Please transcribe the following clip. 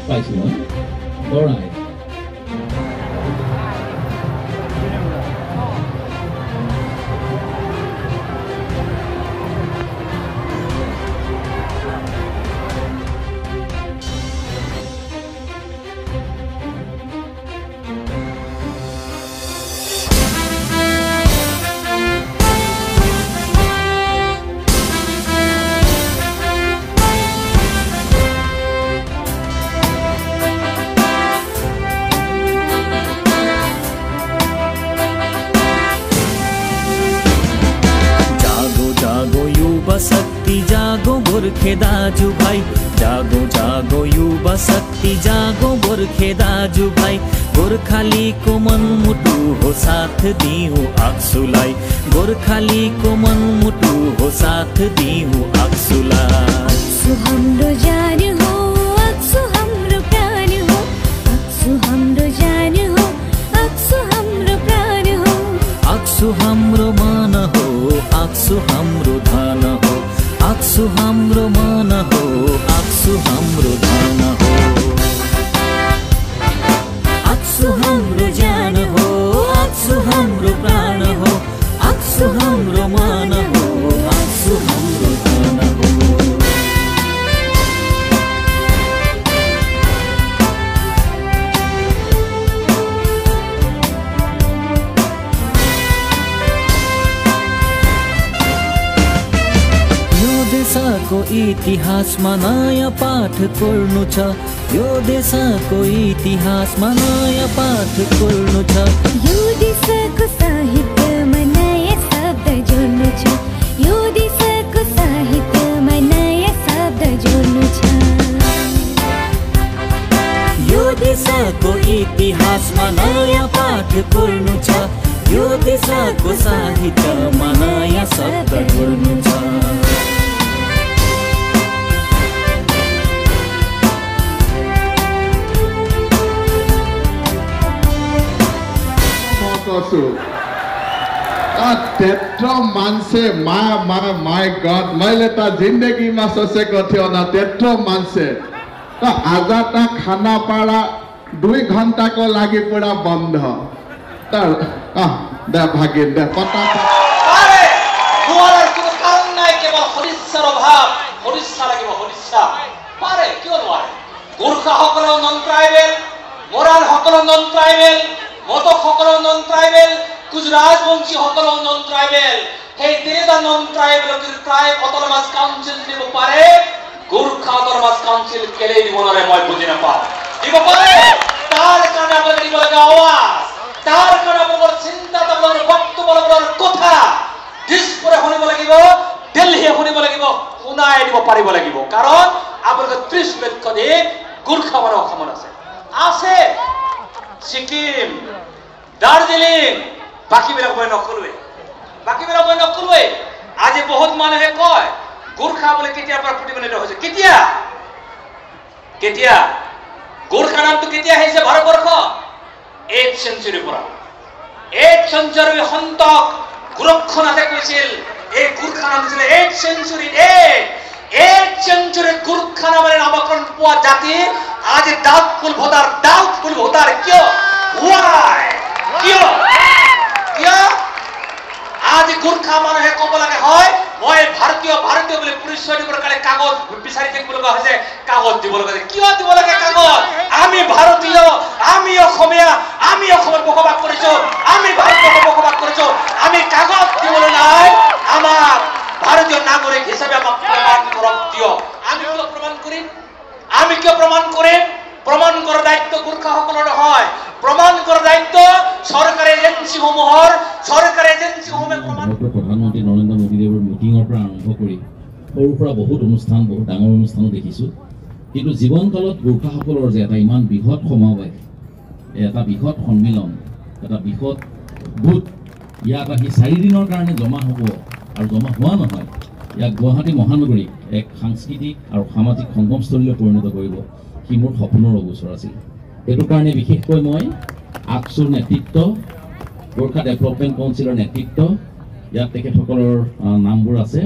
পাইছোঁ মই দৰাই शक्ति जागो गोरखे दाजु भाई जागो जागो युवा शक्ति जागो गोरखे दाजु भाई गोर्खाली को मन मुटु हो साथ दियो आक्सुलाई गोर्खाली को मन मुटु हो साथ दियो आक्सुलाई आक्सु हाम्रो जान हो आक्सु हाम्रो प्राण हो आक्सु हाम्रो जान हो आक्सु हाम्रो प्राण हो आक्सु हाम्रो मन हो आक्सु हाम्रो धन हो आक्सु हाम्रो मन हो आक्सु हाम्रो धन हो आक्सु हाम्रो जान हो आक्सु हाम्रो प्राण हो आक्सु हाम्रो मन हो आक्सु हाम्रो धन हो देशको इतिहासमा नयाँ पाठ कोर्नु छ यो देशको इतिहासमा नयाँ पाठ कोर्नु छ यो देशको साहित्यमा नयाँ शब्द जोड्नु छ यो देशको साहित्यमा नयाँ शब्द जोड्नु छ यो देशको इतिहासमा नयाँ पाठ कोर्नु छ यो देशको साहित्यमा नयाँ शब्द जोड्नु छ त्यत्रो मान्छे माई गड मैले त जिन्दगीमा सोचेको थियो न त्यत्रो मान्छे त आज त खानापाडा 2 घण्टाको लागि पुरा बन्द त दे भागिन दे पता আরে দুয়ারের কোনো কারণ নাই কেবল হরিশ্চার অভাব হরিশ্চা লাগিব হরিশ্চা পারে কিয় নোৱাৰে গোর্খা সকলো নন ট্রাইবেল মোরাল সকলো নন ট্রাইবেল মতক সকলো নন ট্রাইবেল গুজরাট বংশী সকলো নন ট্রাইবেল সেই তিনিটা নন ট্রাইবেল প্ৰায় অটোনমাস কাউন্সিল দিব পাৰে গোৰ্খা অটোনমাস কাউন্সিল কেলে দিব নোৱাৰে মই বুজি নাপাওঁ দিব পাৰে তাৰ কাৰণে আপোনালোকে দিব লাগে আৱাজ তাৰ কাৰণে আপোনালোকৰ চিন্তা আপোনালোকৰ বক্তব্য আপোনালোকৰ কথা দিছপুৰে শুনিব লাগিব দিল্লীয়ে শুনিব লাগিব শুনাই দিব পাৰিব লাগিব কাৰণ আপোনালোকে 30 লক্ষাধিক গোৰ্খা মানুহ অসমত আছে সিকিম দাৰ্জিলিং বাকিবিলাক মই নকলোৱে আজি বহুত মানুহে কয় গোৰ্খা বুলি কেতিয়াৰ পৰা প্ৰতিনিধিত্ব হৈছে কেতিয়া গোৰ্খা নামটো কেতিয়া আহিছে ভাৰতবৰ্ষ 8th century পৰা 8th century সন্তক গোৰক্ষনাথে কৈছিল এই গোৰ্খা নাম ছিল 8th century 8th century Gorkha নামেৰে নামকৰণ পোৱা জাতি আজি ডাউটফুল ভোটাৰ কিয় why কিয় আজি গোৰ্খা মানুহে ক'ব লাগে হয় মই ভাৰতীয় বুলি পৰিচয় দিবৰ কাৰণে কাগজ বিচাৰি থাকিব লগা হৈছে কাগজ দিব লগা হৈছে কিয় দিব লাগে কাগজ আমি ভাৰতীয় আমি অসমীয়া আমি অসমত বসবাস কৰিছো আমি ভাৰতবৰ্ষত বসবাস কৰিছো আমি কাগজ দিবলৈ নাই আমাৰ ভাৰতীয় নাগৰিক হিচাপে আমাক প্ৰমাণ কৰক দিয় আমি কিয় প্ৰমাণ কৰিম প্ৰমাণ কৰাৰ দায়িত্ব গোৰ্খাসকলৰ নহয় প্ৰমাণ কৰাৰ দায়িত্ব চৰকাৰী এজেন্সিসমূহৰ প্ৰধানমন্ত্ৰী নৰেন্দ্ৰ মোদী দেৱৰ মিটিঙৰ পৰা আৰম্ভ কৰি সৰুৰ পৰা বহুত অনুষ্ঠান বহুত ডাঙৰ অনুষ্ঠানো দেখিছোঁ কিন্তু জীৱনকালত গোৰ্খাসকলৰ যে এটা ইমান বৃহৎ সমাৱেশ এটা বৃহৎ সন্মিলন এটা বৃহৎ গোট ইয়াত আহি 4 দিনৰ কাৰণে জমা হ'ব আৰু জমা হোৱা নহয় ইয়াক গুৱাহাটী মহানগৰীক এক সাংস্কৃতিক আৰু সামাজিক সংগমস্থলীলৈ পৰিণত কৰিব সি মোৰ সপোনৰ অগোচৰ আছিল এইটো কাৰণে বিশেষকৈ মই আকসুৰ নেতৃত্ব গোৰ্খা ডেভেলপমেণ্ট কাউন্সিলৰ নেতৃত্ব ইয়াত তেখেতসকলৰ নামবোৰ আছে